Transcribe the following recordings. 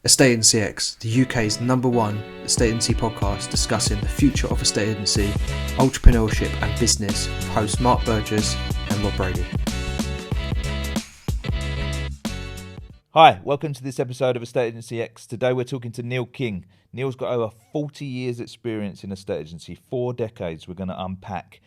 Estate Agency X, the UK's #1 estate agency podcast discussing the future of estate agency, entrepreneurship and business with hosts Mark Burgess and Rob Brady. Hi, welcome to this episode of Estate Agency X. Today we're talking to Neil King. Neil's got over 40 years experience in estate agency, 4 decades. We're going to unpack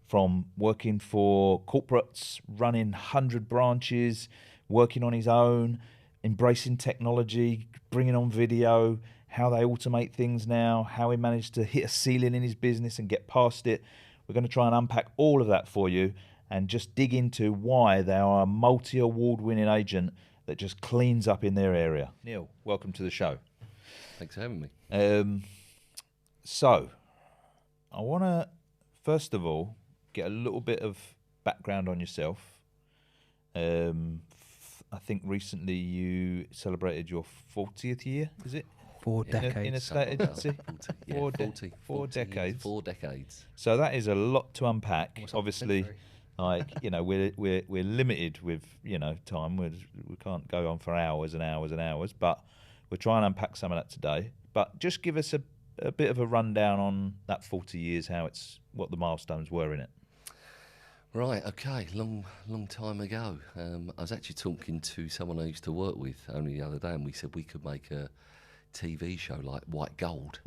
from working for corporates, running 100 branches, working on his own, embracing technology, bringing on video, how they automate things now, how he managed to hit a ceiling in his business and get past it. We're going to try and unpack all of that for you and just dig into why they are a multi-award winning agent that just cleans up in their area. Neil, welcome to the show. Thanks for having me. So, I want to, first of all, get a little bit of background on yourself. I think recently you celebrated your 40th year, is it? 4 decades. In estate agency? 4 decades. 4 decades. So that is a lot to unpack. Obviously, we're limited with time. We can't go on for hours and hours and hours, but we'll try and unpack some of that today. But just give us a bit of a rundown on that 40 years, what the milestones were in it. Right, okay, long time ago. I was actually talking to someone I used to work with only the other day, and we said we could make a TV show like White Gold.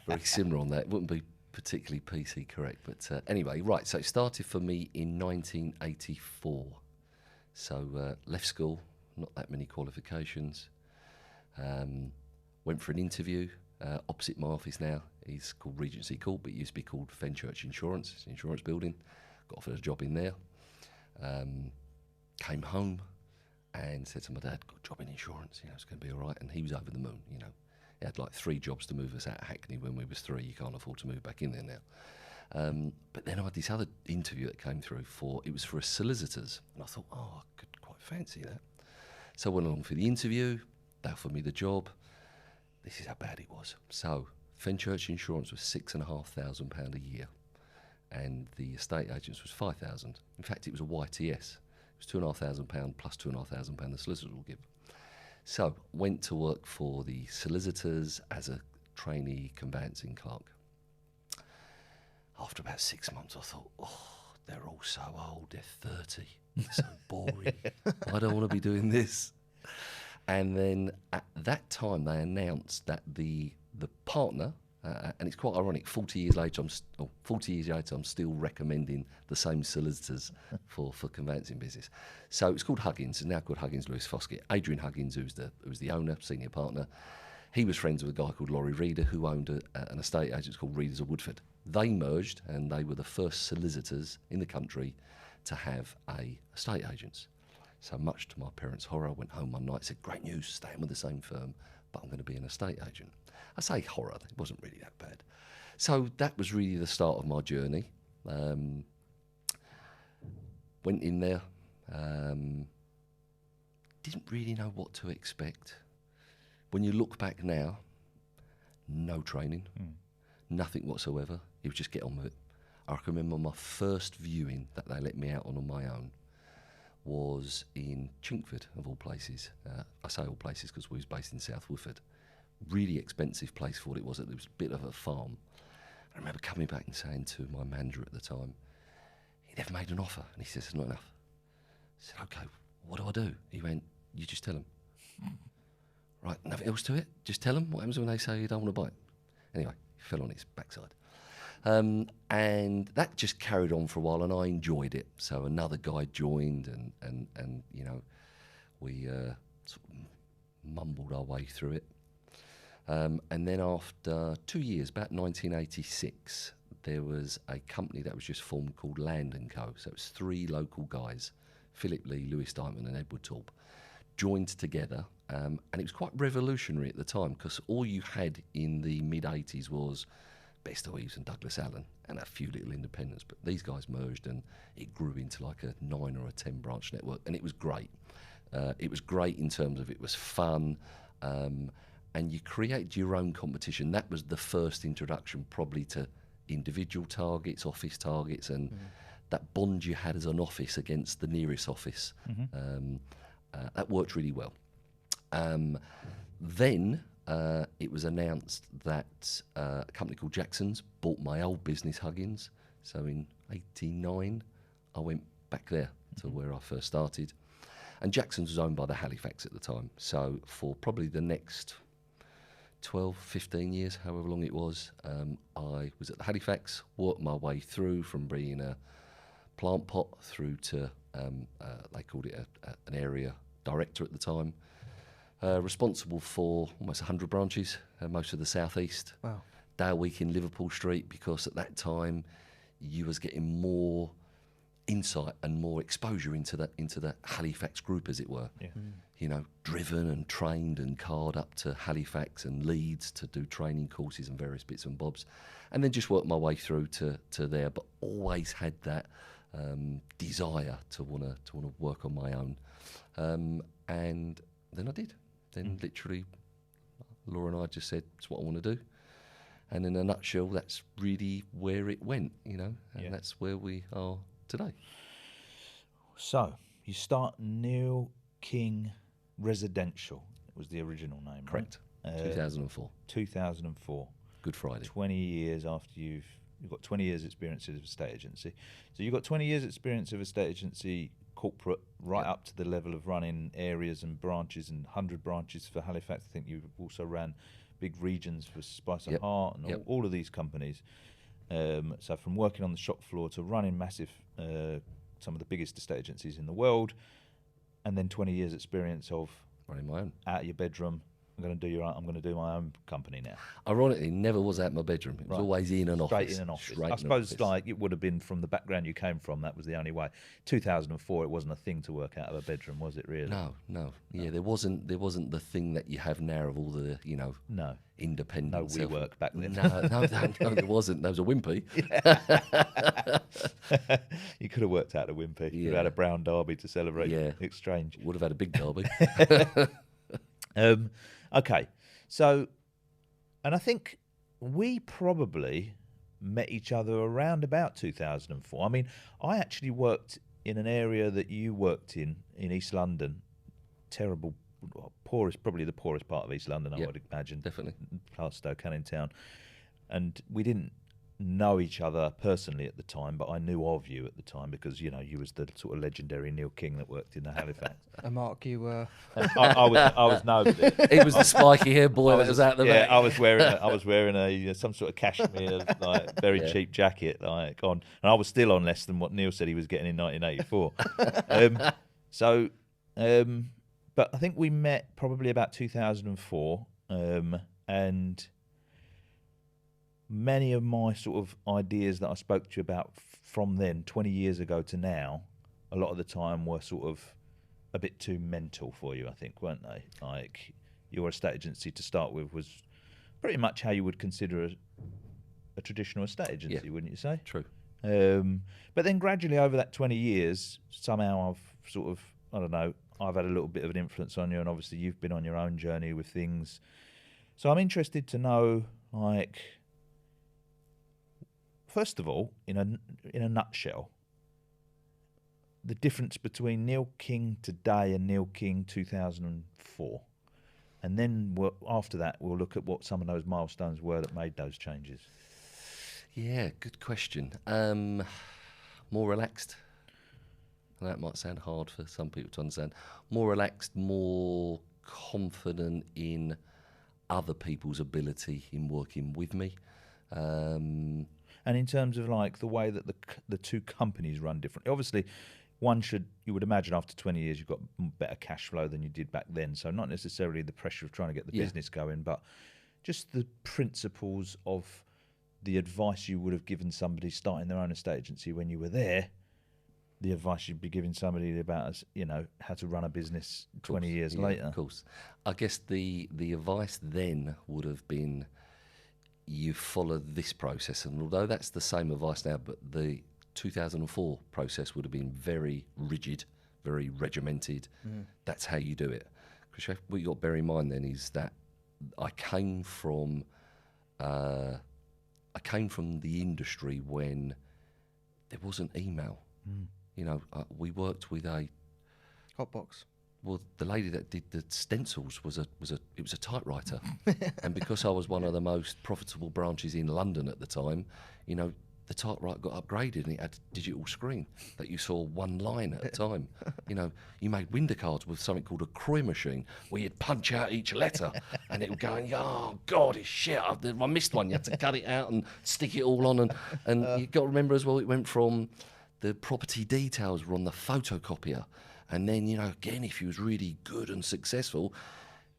Very similar on that. It wouldn't be particularly PC correct, but anyway, right, so it started for me in 1984. So left school, not that many qualifications. Went for an interview opposite my office now. It's called Regency Court, but it used to be called Fenchurch Insurance. It's an insurance building. Got offered a job in there. Came home and said to my dad, got a job in insurance, it's going to be all right. And he was over the moon, He had like 3 jobs to move us out of Hackney when we was 3. You can't afford to move back in there now. But then I had this other interview that came through it was for a solicitors. And I thought, I could quite fancy that. So I went along for the interview. They offered me the job. This is how bad it was. So Fenchurch Insurance was £6,500 a year. And the estate agents was £5,000. In fact, it was a YTS. It was £2,500 plus £2,500 the solicitors will give. So went to work for the solicitors as a trainee conveyancing clerk. After about 6 months, I thought, they're all so old. They're 30. It's so boring. I don't want to be doing this. And then at that time, they announced that the partner. And it's quite ironic. 40 years later, I'm still recommending the same solicitors for conveyancing business. So it's called Huggins. It's now called Huggins Lewis Foskett. Adrian Huggins, who was the owner, senior partner, he was friends with a guy called Laurie Reeder, who owned an estate agent called Reeders of Woodford. They merged, and they were the first solicitors in the country to have a estate agents. So much to my parents' horror, I went home one night, said, "Great news, staying with the same firm, but I'm going to be an estate agent." I say horror, it wasn't really that bad. So that was really the start of my journey. Went in there, didn't really know what to expect. When you look back now, no training, nothing whatsoever. It was just get on with it. I can remember my first viewing that they let me out on my own was in Chinkford, of all places. I say all places because we was based in South Woodford. Really expensive place for what it was. It was a bit of a farm. I remember coming back and saying to my manager at the time, he never made an offer. And he said, "It's not enough." I said, "Okay, what do I do?" He went, "You just tell them." Right, nothing else to it? Just tell them? What happens when they say you don't want to buy it? Anyway, he fell on his backside. And that just carried on for a while, and I enjoyed it. So another guy joined, and we sort of mumbled our way through it. And then after 2 years, about 1986, there was a company that was just formed called Land & Co. So it was 3 local guys, Philip Lee, Lewis Diamond and Edward Torp, joined together. And it was quite revolutionary at the time because all you had in the mid-80s was Bester Eves and Douglas Allen and a few little independents. But these guys merged and it grew into like a 9 or a 10 branch network. And it was great. It was great in terms of it was fun. And you create your own competition. That was the first introduction probably to individual targets, office targets, and that bond you had as an office against the nearest office. That worked really well. Then it was announced that a company called Jackson's bought my old business, Huggins. So in '89, I went back there to where I first started. And Jackson's was owned by the Halifax at the time. So for probably the next 12, 15 years, however long it was, I was at the Halifax, worked my way through from being a plant pot through to, they called it an area director at the time, responsible for almost 100 branches, most of the southeast. Wow. Day a week in Liverpool Street, because at that time you was getting more insight and more exposure into the Halifax group, as it were. Yeah. You know, driven and trained and carred up to Halifax and Leeds to do training courses and various bits and bobs, and then just worked my way through to there. But always had that desire to wanna work on my own, and then I did. Then literally, Laura and I just said, "It's what I want to do." And in a nutshell, that's really where it went, you know, and that's where we are today. So you start Neil King Residential. It was the original name, Correct. Right? 2004. 2004. Good Friday. 20 years after you've got 20 years experience of a estate agency. So you've got 20 years experience of a estate agency, corporate, right up to the level of running areas and branches and 100 branches for Halifax. I think you also ran big regions for Spice and Heart and all of these companies. So from working on the shop floor to running massive, some of the biggest estate agencies in the world, and then 20 years experience of Running my own. out of your bedroom. I'm going to do my own company now. Ironically, never was out my bedroom. It was always in an office. Straight in an office. Straight I in suppose an office. like it would have been from the background you came from. That was the only way. 2004, it wasn't a thing to work out of a bedroom, was it? Really? No. Yeah, there wasn't the thing that you have now of all the independent. No WeWork back then. No, there wasn't. There was a Wimpy. You could have worked out a Wimpy. You could have had a brown derby to celebrate exchange. Would have had a big derby. Okay, so, and I think we probably met each other around about 2004. I mean, I actually worked in an area that you worked in East London. Terrible, poorest, probably the poorest part of East London, I would imagine. Definitely. Past Stoke, Canning Town. And we didn't know each other personally at the time, but I knew of you at the time because, you know, you was the sort of legendary Neil King that worked in the Halifax. And Mark, you were... I was nobody. He was the spiky hair boy that was out the back. I was wearing a some sort of cashmere, like very cheap jacket, like on, and I was still on less than what Neil said he was getting in 1984. But I think we met probably about 2004, and many of my sort of ideas that I spoke to you about from then, 20 years ago to now, a lot of the time were sort of a bit too mental for you, I think, weren't they? Like, your estate agency to start with was pretty much how you would consider a traditional estate agency, wouldn't you say? True. But then gradually over that 20 years, somehow I've sort of, I don't know, I've had a little bit of an influence on you, and obviously you've been on your own journey with things. So I'm interested to know, like, first of all, in a nutshell, the difference between Neil King today and Neil King 2004. And then after that, we'll look at what some of those milestones were that made those changes. Yeah, good question. More relaxed. That might sound hard for some people to understand. More relaxed, more confident in other people's ability in working with me. And in terms of like the way that the two companies run differently, obviously, you would imagine after 20 years you've got better cash flow than you did back then. So not necessarily the pressure of trying to get the business going, but just the principles of the advice you would have given somebody starting their own estate agency when you were there. The advice you'd be giving somebody about, you know, how to run a business 20 years later. Of course. I guess the advice then would have been, you follow this process. And although that's the same advice now, but the 2004 process would have been very rigid, very regimented. That's how you do it. Because what you've got to bear in mind then is that I came from the industry when there wasn't email. You know, we worked with a Hotbox. Well, the lady that did the stencils was a typewriter, and because I was one of the most profitable branches in London at the time, you know, the typewriter got upgraded and it had a digital screen that you saw one line at a time. You know, you made window cards with something called a Croy machine, where you'd punch out each letter, and it would go, oh God, it's shit! I missed one. You had to cut it out and stick it all on, and you've got to remember as well, it went from the property details were on the photocopier. And then, you know, again, if you was really good and successful,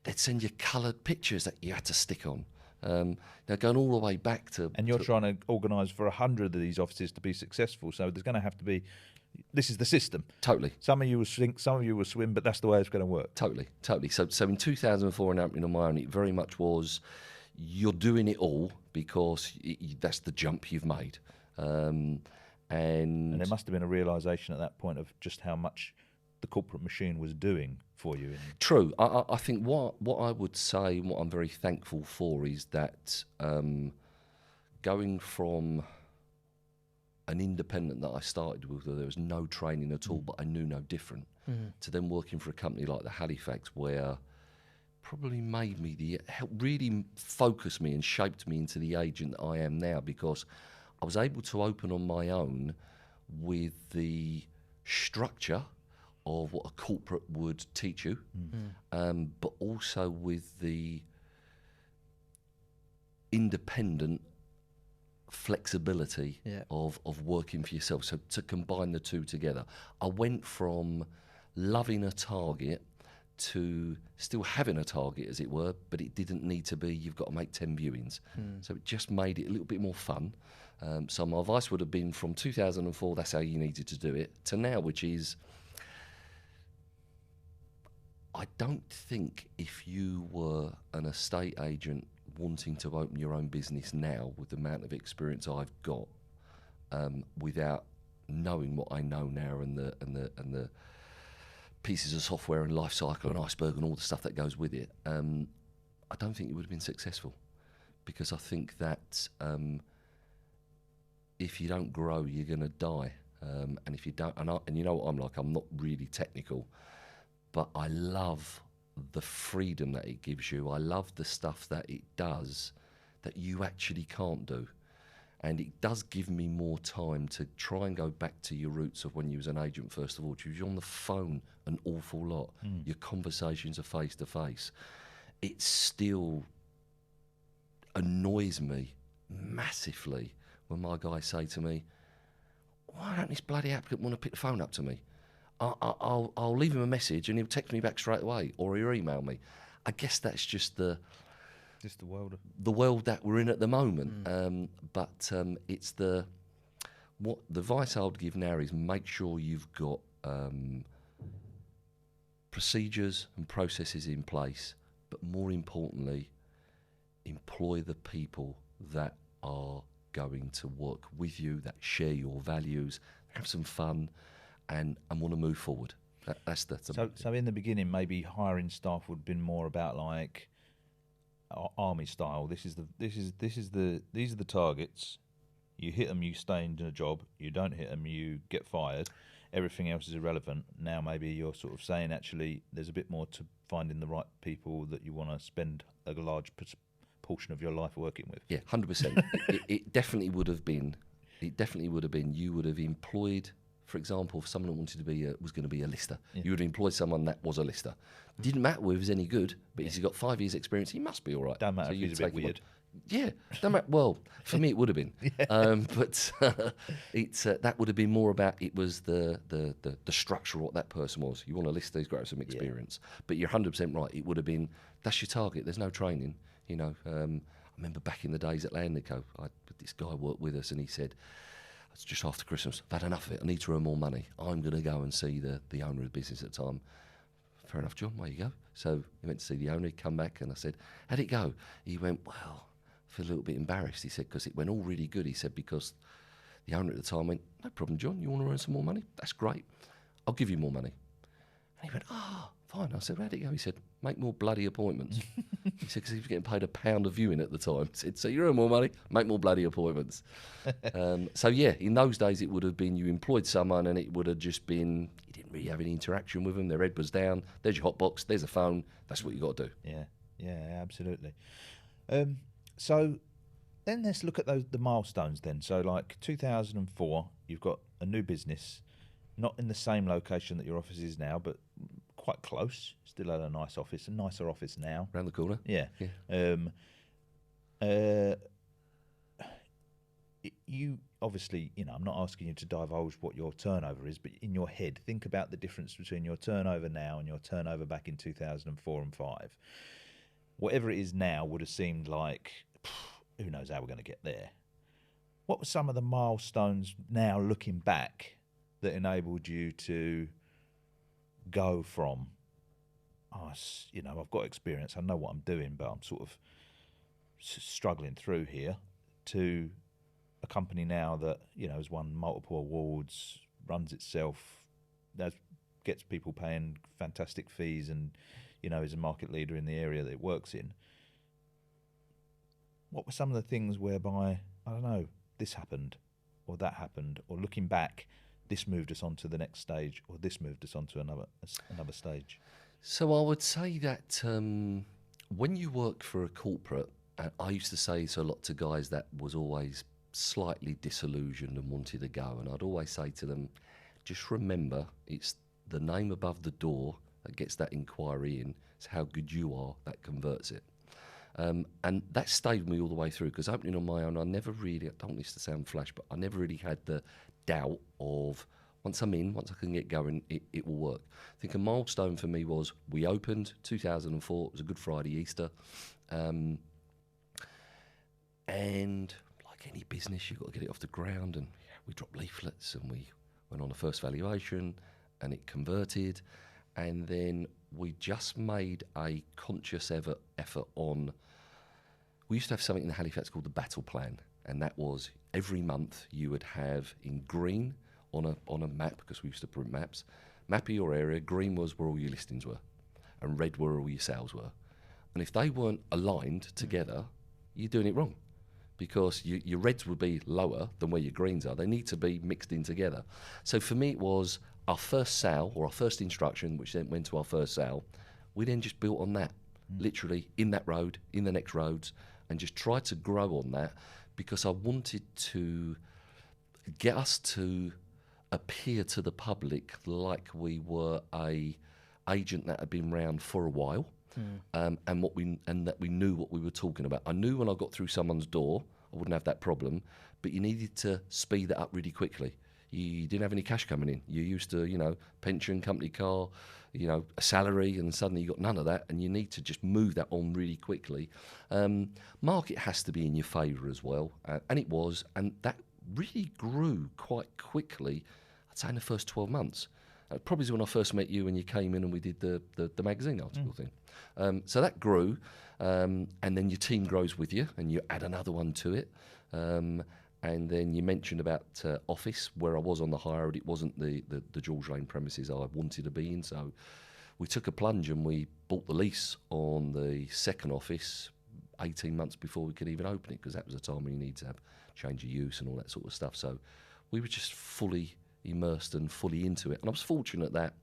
they'd send you coloured pictures that you had to stick on. Now, going all the way back to... And you're trying to organise for 100 of these offices to be successful, so there's going to have to be... This is the system. Totally. Some of you will sink, some of you will swim, but that's the way it's going to work. Totally. So in 2004, in opening on my own, it very much was, you're doing it all because that's the jump you've made. And there must have been a realisation at that point of just how much the corporate machine was doing for you. True. I think what I would say, and what I'm very thankful for, is that going from an independent that I started with, where there was no training at all, but I knew no different, to then working for a company like the Halifax, where probably made me helped really focus me and shaped me into the agent that I am now, because I was able to open on my own with the structure of what a corporate would teach you, but also with the independent flexibility of working for yourself. So to combine the two together, I went from loving a target to still having a target, as it were, but it didn't need to be, you've got to make 10 viewings. So it just made it a little bit more fun. So my advice would have been from 2004, that's how you needed to do it, to now, which is, I don't think if you were an estate agent wanting to open your own business now with the amount of experience I've got, without knowing what I know now and the pieces of software and life cycle and iceberg and all the stuff that goes with it, I don't think you would have been successful, because I think that if you don't grow, you're going to die, and if you don't, and you know what I'm like, I'm not really technical, but I love the freedom that it gives you. I love the stuff that it does that you actually can't do. And it does give me more time to try and go back to your roots of when you was an agent, first of all. You're on the phone an awful lot. Your conversations are face-to-face. It still annoys me massively when my guys say to me, why don't this bloody applicant want to pick the phone up to me? I'll leave him a message and he'll text me back straight away, or he'll email me. I guess that's just the world that we're in at the moment. But it's the advice I would give now is make sure you've got procedures and processes in place, but more importantly, employ the people that are going to work with you, that share your values, have some fun, and want to move forward. That's so in the beginning, maybe hiring staff would have been more about like army style. These are the targets. You hit them, you stay in a job. You don't hit them, you get fired. Everything else is irrelevant. Now maybe you're sort of saying actually there's a bit more to finding the right people that you want to spend a large portion of your life working with. Yeah, 100%. It definitely would have been. It definitely would have been. You would have employed, for example, if someone wanted to be was going to be a lister, you would employ someone that was a lister. Didn't matter whether he was any good, but if he's got 5 years' experience, he must be all right. Don't matter if he's a bit weird. Yeah, don't matter. Well, for me it would have been, but it's that would have been more about it was the structure of what that person was. You want to list these, got to have some experience, but you're 100% right. It would have been that's your target. There's no training. You know, I remember back in the days at Landico, this guy worked with us, and he said, it's just after Christmas, I've had enough of it, I need to earn more money. I'm going to go and see the owner of the business at the time. Fair enough, John, where you go? So he went to see the owner, he'd come back, and I said, how'd it go? He went, well, I feel a little bit embarrassed, he said, because it went all really good. He said, because the owner at the time went, no problem, John, you want to earn some more money? That's great. I'll give you more money. And he went, fine. I said, how'd it go? He said, make more bloody appointments. He said, because he was getting paid £1 a viewing at the time. He said, so you earn more money, make more bloody appointments. So yeah, in those days it would have been you employed someone and it would have just been, you didn't didn't really have any interaction with them. Their head was down. There's your hot box. There's a phone. That's what you got to do. Yeah, absolutely. So then let's look at the milestones then. So like 2004, you've got a new business, not in the same location that your office is now, but quite close. Still at a nice office, a nicer office now. Around the corner. Yeah. You obviously, I'm not asking you to divulge what your turnover is, but in your head, think about the difference between your turnover now and your turnover back in 2004 and 5. Whatever it is now would have seemed like, who knows how we're going to get there. What were some of the milestones now looking back that enabled you to go from, I've got experience, I know what I'm doing, but I'm sort of struggling through here, to a company now that has won multiple awards, runs itself, gets people paying fantastic fees, and is a market leader in the area that it works in. What were some of the things whereby, I don't know, this happened or that happened, or looking back, this moved us on to the next stage, or this moved us on to another stage? So I would say that when you work for a corporate, I used to say so a lot to guys that was always slightly disillusioned and wanted to go, and I'd always say to them, just remember, it's the name above the door that gets that inquiry in. It's how good you are that converts it. And that stayed with me all the way through, because opening on my own, I never really, I don't want this to sound flash, but I never really had the doubt of, once I'm in, once I can get going, it will work. I think a milestone for me was we opened 2004. It was a Good Friday, Easter. And like any business, you've got to get it off the ground. And we dropped leaflets and we went on a first valuation and it converted. And then we just made a conscious effort on, we used to have something in Halifax called the battle plan. And that was every month you would have in green on a map, because we used to print maps, map of your area. Green was where all your listings were, and red were all your sales were. And if they weren't aligned together, you're doing it wrong, because your reds would be lower than where your greens are. They need to be mixed in together. So for me, it was our first sale, or our first instruction, which then went to our first sale. We then just built on that, literally in that road, in the next roads, and just tried to grow on that, because I wanted to get us to appear to the public like we were a agent that had been around for a while, and that we knew what we were talking about. I knew when I got through someone's door, I wouldn't have that problem, but you needed to speed that up really quickly. You didn't have any cash coming in. You used to, pension, company car, a salary, and suddenly you got none of that, and you need to just move that on really quickly. Market has to be in your favour as well, and it was, and that really grew quite quickly, I'd say in the first 12 months. Probably when I first met you and you came in and we did the magazine article thing. So that grew, and then your team grows with you and you add another one to it. And then you mentioned about office, where I was on the hire, it wasn't the George Lane premises I wanted to be in. So we took a plunge and we bought the lease on the second office 18 months before we could even open it, because that was a time when you need to have change of use and all that sort of stuff. So we were just fully immersed and fully into it. And I was fortunate that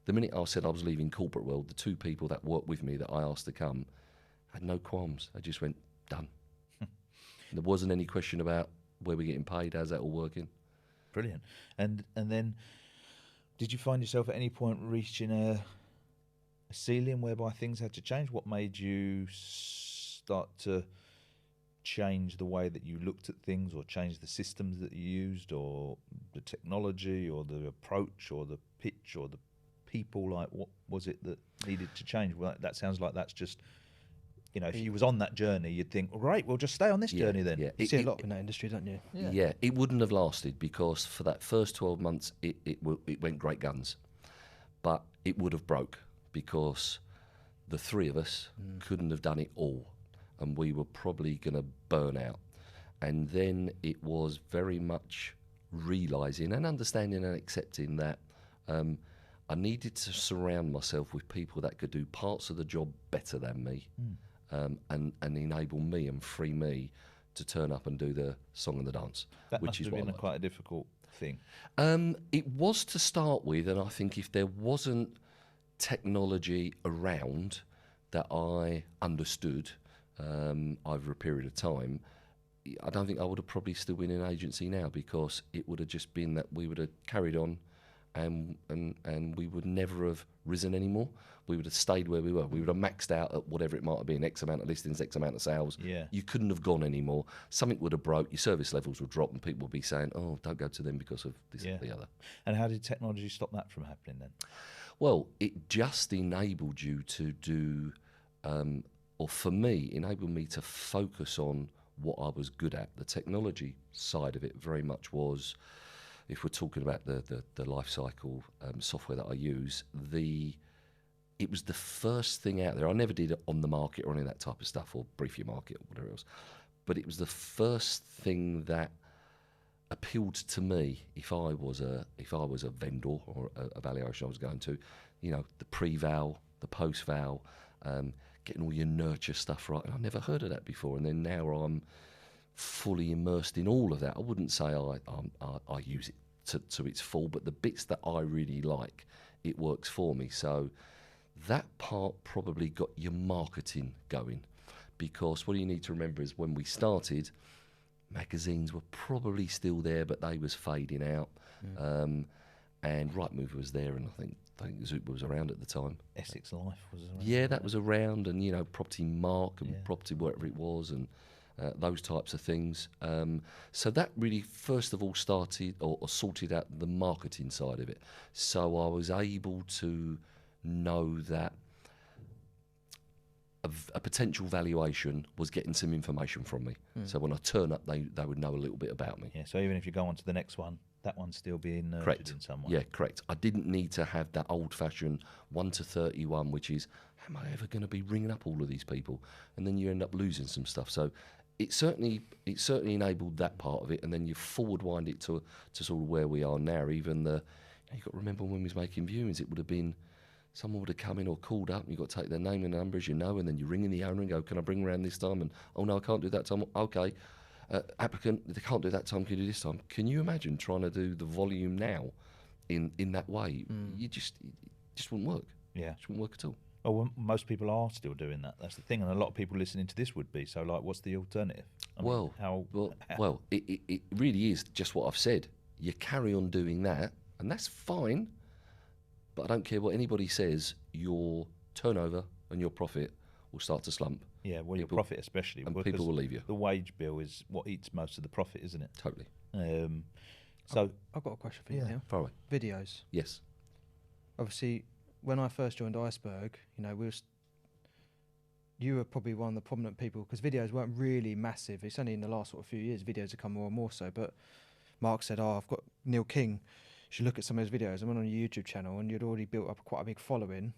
the minute I said I was leaving corporate world, the two people that worked with me that I asked to come had no qualms. They just went, done. There wasn't any question about where we're getting paid, how's that all working. Brilliant. And then did you find yourself at any point reaching a ceiling whereby things had to change? What made you start to change the way that you looked at things, or change the systems that you used, or the technology, or the approach, or the pitch, or the people? Like, what was it that needed to change? Well, that sounds like that's just, if you was on that journey, you'd think, well, great, we'll just stay on this journey then. Yeah. You see a lot in that industry, don't you? Yeah, it wouldn't have lasted, because for that first 12 months, it went great guns. But it would have broke, because the three of us couldn't have done it all. And we were probably going to burn out. And then it was very much realising and understanding and accepting that I needed to surround myself with people that could do parts of the job better than me, and enable me and free me to turn up and do the song and the dance. That which must is have what been I like. quite a difficult thing? It was to start with, and I think if there wasn't technology around that I understood over a period of time, I don't think I would have probably still been in agency now, because it would have just been that we would have carried on and we would never have risen anymore. We would have stayed where we were. We would have maxed out at whatever it might have been, X amount of listings, X amount of sales. Yeah. You couldn't have gone anymore. Something would have broke, your service levels would drop, and people would be saying, oh, don't go to them because of this or the other. And how did technology stop that from happening then? Well, it just enabled you to do, or for me, enabled me to focus on what I was good at. The technology side of it very much was, if we're talking about the life cycle software that I use, it was the first thing out there. I never did it on the market or any of that type of stuff, or brief your market or whatever else. But it was the first thing that appealed to me if I was a vendor or a valuation I was going to, the pre-val, the post-val, getting all your nurture stuff right. And I never heard of that before. And then now I'm fully immersed in all of that. I wouldn't say I use it to its full, but the bits that I really like, it works for me. So that part probably got your marketing going, because what you need to remember is when we started, magazines were probably still there, but they was fading out. And Rightmove was there, and I think Zoop was around at the time. Essex Life was around. Yeah, that was around, and Property Mark and Property whatever it was, and those types of things. So that really first of all started or sorted out the marketing side of it. So I was able to know that a potential valuation was getting some information from me. So when I turn up, they would know a little bit about me. Yeah, so even if you go on to the next one, that one's still being nurtured Correct. in some way. Yeah, correct. I didn't need to have that old-fashioned 1 to 31, which is, am I ever going to be ringing up all of these people? And then you end up losing some stuff. So it certainly enabled that part of it, and then you forward wind it to sort of where we are now. Even you've got to remember when we was making viewings, it would have been someone would have come in or called up, and you've got to take their name and number, as you know, and then you ring in the owner and go, can I bring around this time? And, oh, no, I can't do that time. Okay. Applicant, they can't do that time, can you do this time? Can you imagine trying to do the volume now in that way? It just wouldn't work. Yeah. It just wouldn't work at all. Well, most people are still doing that. That's the thing, and a lot of people listening to this would be. So, what's the alternative? It really is just what I've said. You carry on doing that, and that's fine, but I don't care what anybody says, your turnover and your profit will start to slump. Yeah, well, your profit especially. And people will leave you. The wage bill is what eats most of the profit, isn't it? Totally. So I've got a question for you now. Far away. Videos. Yes. Obviously, when I first joined Iceberg, you were probably one of the prominent people, because videos weren't really massive. It's only in the last sort of few years videos have come more and more so. But Mark said, I've got Neil King. You should look at some of his videos. I went on your YouTube channel, and you'd already built up quite a big following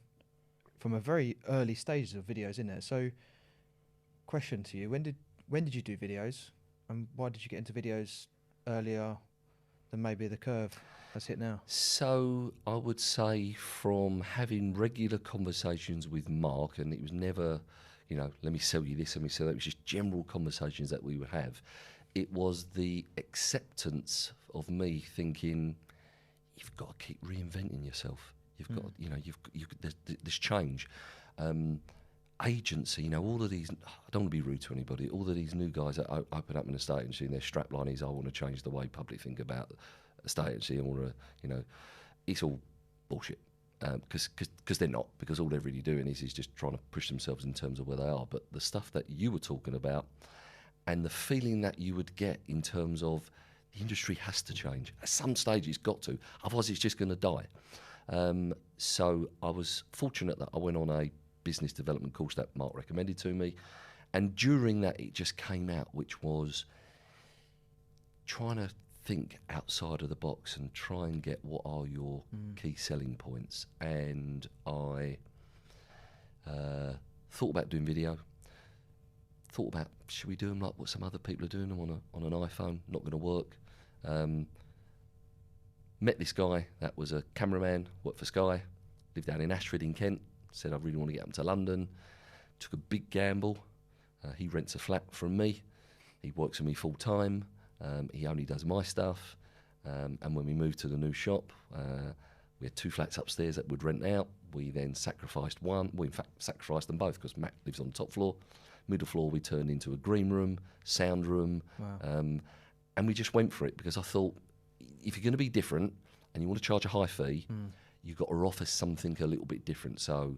from a very early stages of videos in there. So, question to you: when did you do videos, and why did you get into videos earlier than maybe the curve has hit now? So I would say from having regular conversations with Mark, and it was never, let me sell you this, let me sell that. It was just general conversations that we would have. It was the acceptance of me thinking, you've got to keep reinventing yourself. You've got, there's change. Agency, all of these, I don't want to be rude to anybody, all of these new guys that open up an estate agency, and their strapline is, I want to change the way public think about estate agency. I want to, it's all bullshit. Because they're not, because all they're really doing is just trying to push themselves in terms of where they are. But the stuff that you were talking about, and the feeling that you would get in terms of the industry has to change. At some stage it's got to, otherwise it's just going to die. So I was fortunate that I went on a business development course that Mark recommended to me, and during that it just came out, which was trying to think outside of the box and try and get what are your key selling points. And I thought about doing video, thought about, should we do them like what some other people are doing them on an iPhone? Not going to work. Met this guy that was a cameraman, worked for Sky, lived down in Ashford in Kent, said I really want to get up to London. Took a big gamble. He rents a flat from me. He works for me full time. He only does my stuff. And when we moved to the new shop, we had 2 flats upstairs that would rent out. We then sacrificed one. We, in fact, sacrificed them both because Matt lives on the top floor. Middle floor, we turned into a green room, sound room. Wow. And we just went for it because I thought, if you're going to be different and you want to charge a high fee, you've got to offer something a little bit different. So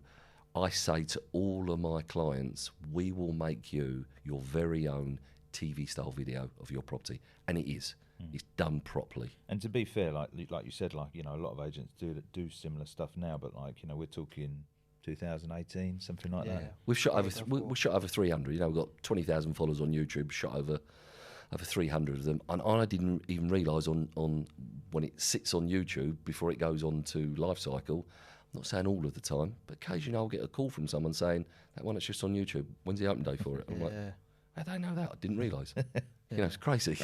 I say to all of my clients, we will make you your very own TV-style video of your property. And it is. It's done properly. And to be fair, like you said, a lot of agents do similar stuff now, but we're talking 2018, something like that. We've shot over 300. We've got 20,000 followers on YouTube. Shot over 300 of them, and I didn't even realise on when it sits on YouTube before it goes on to life cycle. I'm not saying all of the time, but occasionally I'll get a call from someone saying that one that's just on YouTube. When's the open day for it? I'm like, how do they know that? I didn't realise. It's crazy.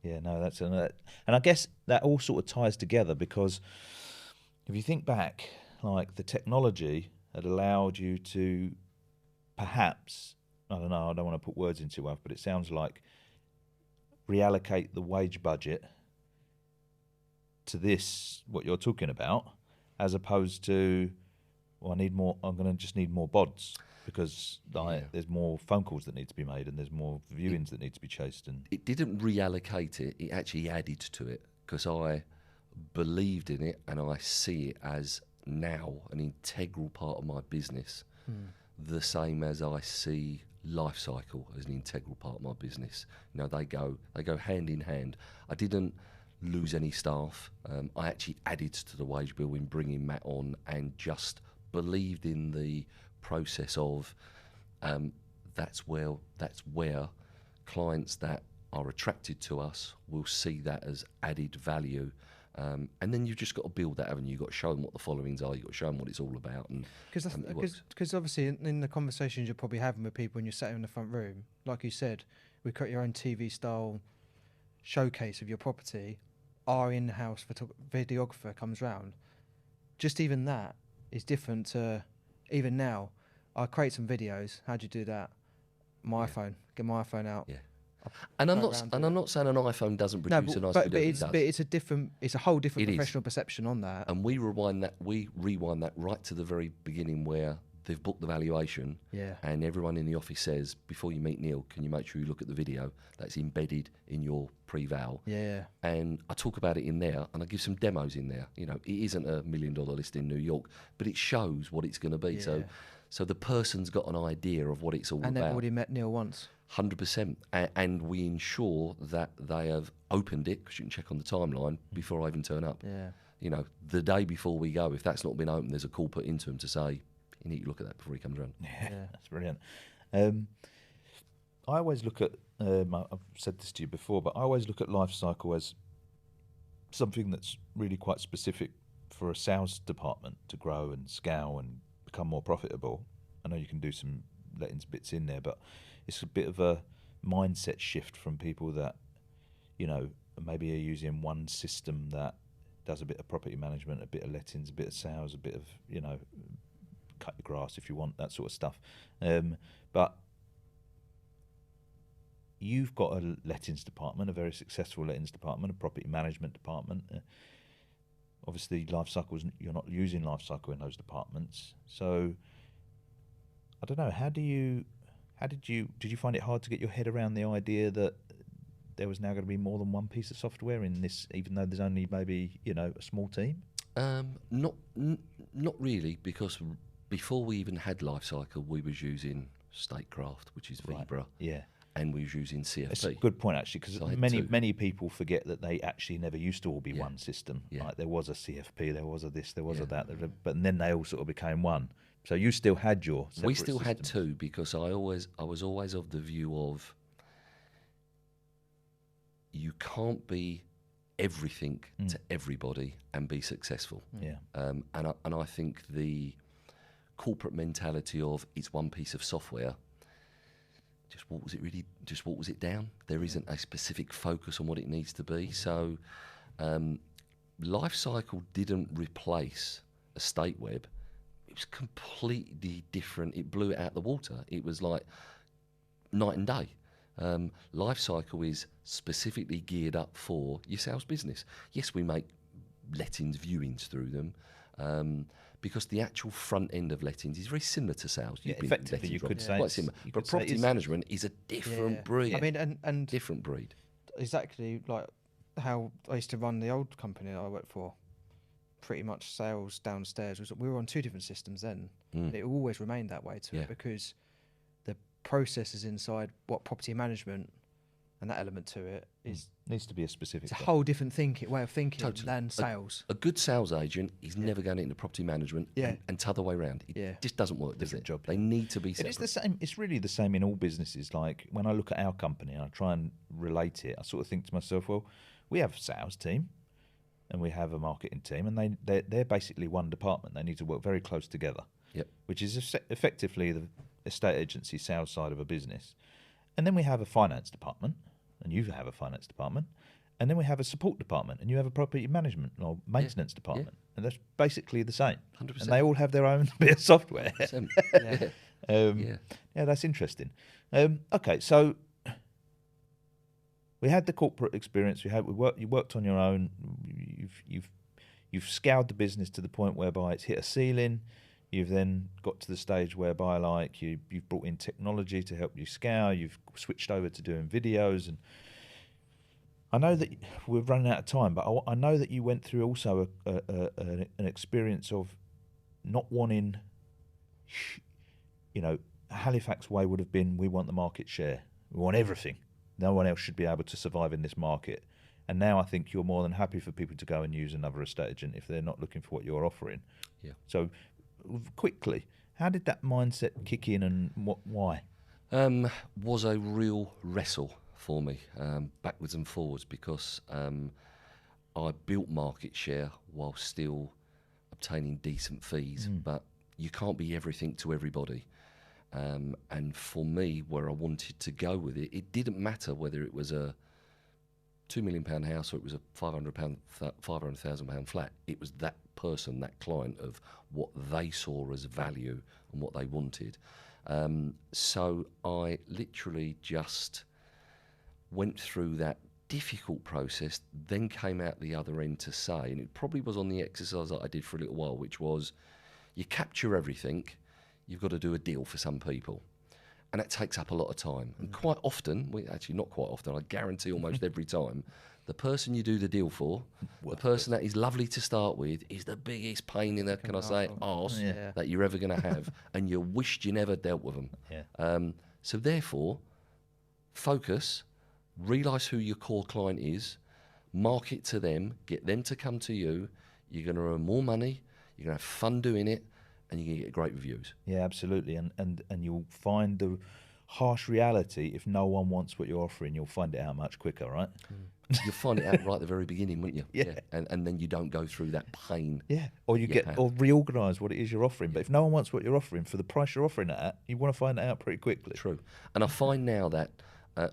Yeah, no, that's and I guess that all sort of ties together because if you think back, like the technology had allowed you to perhaps, I don't know, I don't want to put words into your mouth, but it sounds like reallocate the wage budget to this, what you're talking about, as opposed to, well, I'm going to just need more bods because there's more phone calls that need to be made and there's more viewings that need to be chased. And it didn't reallocate it, it actually added to it because I believed in it and I see it as now an integral part of my business, the same as I see life cycle as an integral part of my business. They go hand in hand. I didn't lose any staff. I actually added to the wage bill in bringing Matt on and just believed in the process of that's where clients that are attracted to us will see that as added value. And then you've just got to build that avenue. You've got to show them what the followings are. You've got to show them what it's all about. Because obviously in the conversations you're probably having with people when you're sat in the front room, like you said, we create your own TV style showcase of your property. Our in-house videographer comes round. Just even that is different to even now. I create some videos. How do you do that? My iPhone. Get my iPhone out. Yeah. And I'm not saying an iPhone doesn't produce a nice video. But it's a whole different professional perception on that. And we rewind that right to the very beginning where they've booked the valuation. Yeah. And everyone in the office says, before you meet Neil, can you make sure you look at the video that's embedded in your pre-val? Yeah. And I talk about it in there, and I give some demos in there. It isn't $1 million list in New York, but it shows what it's going to be. Yeah. So the person's got an idea of what it's all about. And they've already met Neil once. 100%, and we ensure that they have opened it, because you can check on the timeline before I even turn up. Yeah. The day before we go, if that's not been opened, there's a call put into him to say, you need to look at that before he comes around. Yeah. That's brilliant. I always look at, I've said this to you before, but I always look at life cycle as something that's really quite specific for a sales department to grow and scale and become more profitable. I know you can do some lettings bits in there, but it's a bit of a mindset shift from people that, maybe are using one system that does a bit of property management, a bit of lettings, a bit of sales, a bit of, cut your grass if you want, that sort of stuff. But you've got a lettings department, a very successful lettings department, a property management department. Obviously, life cycles, you're not using life cycle in those departments. So I don't know, did you find it hard to get your head around the idea that there was now going to be more than one piece of software in this, even though there's only maybe, a small team? Not really, because before we even had Lifecycle, we was using Statecraft, which is Vibra. Right. Yeah. And we was using CFP. That's a good point, actually, because many people forget that they actually never used to all be one system. Yeah. Like there was a CFP, there was a this, there was a that, but then they all sort of became one. So you still had your separate We still had systems. two, because I was always of the view of you can't be everything to everybody and be successful. Yeah. And I think the corporate mentality of it's one piece of software just waters it down. There isn't a specific focus on what it needs to be. So Lifecycle didn't replace Estate Web. It was completely different. It blew it out the water. It was like night and day. Life Cycle is specifically geared up for your sales business. Yes, we make lettings, viewings through them, because the actual front end of lettings is very similar to sales. Yeah, You've been effectively, lettings you could right? say Quite it's- similar. you But could say property it's- management is a different breed. I mean, and Different breed. exactly like how I used to run the old company that I worked for. Pretty much sales downstairs we were on 2 different systems then. And it always remained that way to Yeah. it, because the processes inside what property management and that element to it is Needs to be a specific. it's a whole different way of thinking Totally. than sales. A good sales agent is never going into property management Yeah. and t'other way around. It Yeah. just doesn't work, does Different it? job, They yeah. need to be It separate. is the same. It's really the same in all businesses. Like when I look at our company and I try and relate it, I sort of think to myself, well, we have a sales team and we have a marketing team, and they're basically one department. They need to work very close together. Yep. Which is effectively the estate agency sales side of a business. And then we have a finance department, and you have a finance department, and then we have a support department, and you have a property management or maintenance department, and that's basically the same. 100%. And they all have their own bit of software. Yeah. Yeah, that's interesting. Okay, so we had the corporate experience. You worked on your own. You've scoured the business to the point whereby it's hit a ceiling. You've then got to the stage whereby like you've brought in technology to help you scour. You've switched over to doing videos, and I know that we're running out of time, but I know that you went through also an experience of not wanting. Halifax way would have been, we want the market share. We want everything. No one else should be able to survive in this market. And now I think you're more than happy for people to go and use another estate agent if they're not looking for what you're offering. Yeah. So, quickly, how did that mindset kick in, and why? Was a real wrestle for me, backwards and forwards, because I built market share while still obtaining decent fees, but you can't be everything to everybody. And for me, where I wanted to go with it, it didn't matter whether it was a £2 million house or it was a £500,000 flat. It was that person, that client, of what they saw as value and what they wanted. So I literally just went through that difficult process, then came out the other end to say, and it probably was on the exercise that I did for a little while, which was, you capture everything, you've got to do a deal for some people. And that takes up a lot of time. And quite often, actually not quite often, I guarantee almost every time, the person you do the deal for, the person that is lovely to start with, is the biggest pain in the, can I say, arse that you're ever going to have. And you wished you never dealt with them. Yeah. So therefore, focus, realise who your core client is, market to them, get them to come to you. You're going to earn more money, you're going to have fun doing it, and you're going to get great reviews. Yeah, absolutely. And you'll find the harsh reality, if no one wants what you're offering, you'll find it out much quicker, right? You'll find it out right at the very beginning, won't you? Yeah. And then you don't go through that pain. Yeah. Or you get or reorganise what it is you're offering. But if no one wants what you're offering for the price you're offering it at, you want to find it out pretty quickly. True. And I find now that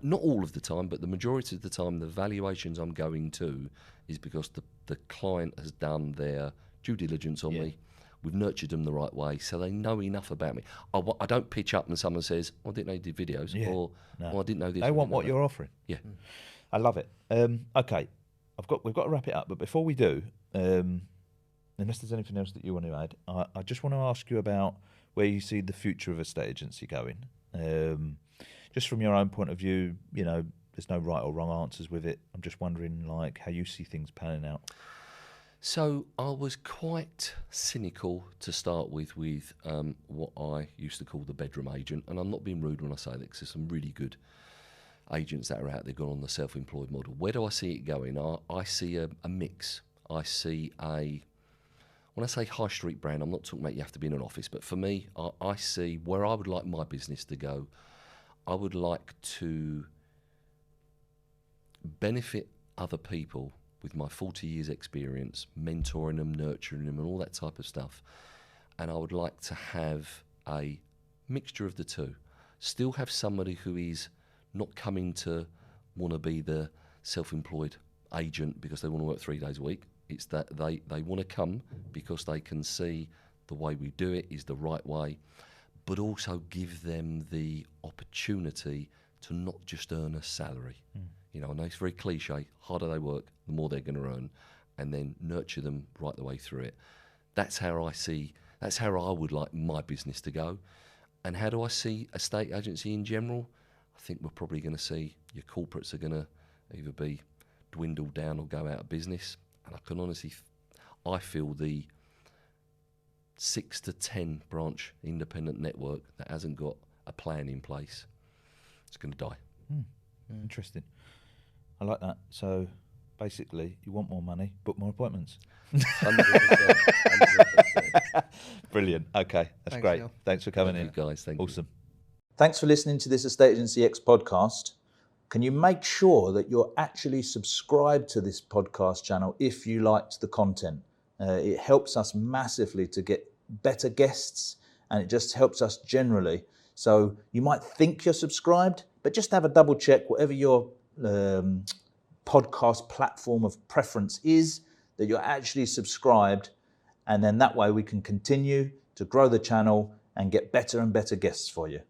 not all of the time, but the majority of the time, the valuations I'm going to is because the client has done their due diligence on me. We've nurtured them the right way, so they know enough about me. I don't pitch up and someone says, I didn't know you did videos, or I didn't know this. They want what you're offering. Yeah. I love it. Okay, we've got to wrap it up, but before we do, unless there's anything else that you want to add, I just want to ask you about where you see the future of a estate agency going. Just from your own point of view, there's no right or wrong answers with it. I'm just wondering, like, how you see things panning out. So I was quite cynical to start with what I used to call the bedroom agent, and I'm not being rude when I say that, because there's some really good agents that are out there going on the self-employed model. Where do I see it going? I see a mix. I see when I say high street brand, I'm not talking about you have to be in an office, but for me, I see where I would like my business to go. I would like to benefit other people with my 40 years experience, mentoring them, nurturing them, and all that type of stuff. And I would like to have a mixture of the two. Still have somebody who is not coming to want to be the self-employed agent because they want to work 3 days a week. It's that they want to come because they can see the way we do it is the right way, but also give them the opportunity to not just earn a salary. You know, I know it's very cliche, harder they work, the more they're going to earn, and then nurture them right the way through it. That's how I would like my business to go. And how do I see a estate agency in general? I think we're probably going to see your corporates are going to either be dwindled down or go out of business. And I can honestly, I feel the 6 to 10 branch independent network that hasn't got a plan in place, it's going to die. Interesting. I like that. So basically, you want more money, book more appointments. 100%. Brilliant. Okay, that's Thanks, great. Neil. Thanks for coming Thank in. you guys. Thank you. Awesome. Thanks for listening to this Estate Agency X podcast. Can you make sure that you're actually subscribed to this podcast channel if you liked the content? It helps us massively to get better guests, and it just helps us generally. So you might think you're subscribed, but just have a double check whatever your podcast platform of preference is, that you're actually subscribed, and then that way we can continue to grow the channel and get better and better guests for you.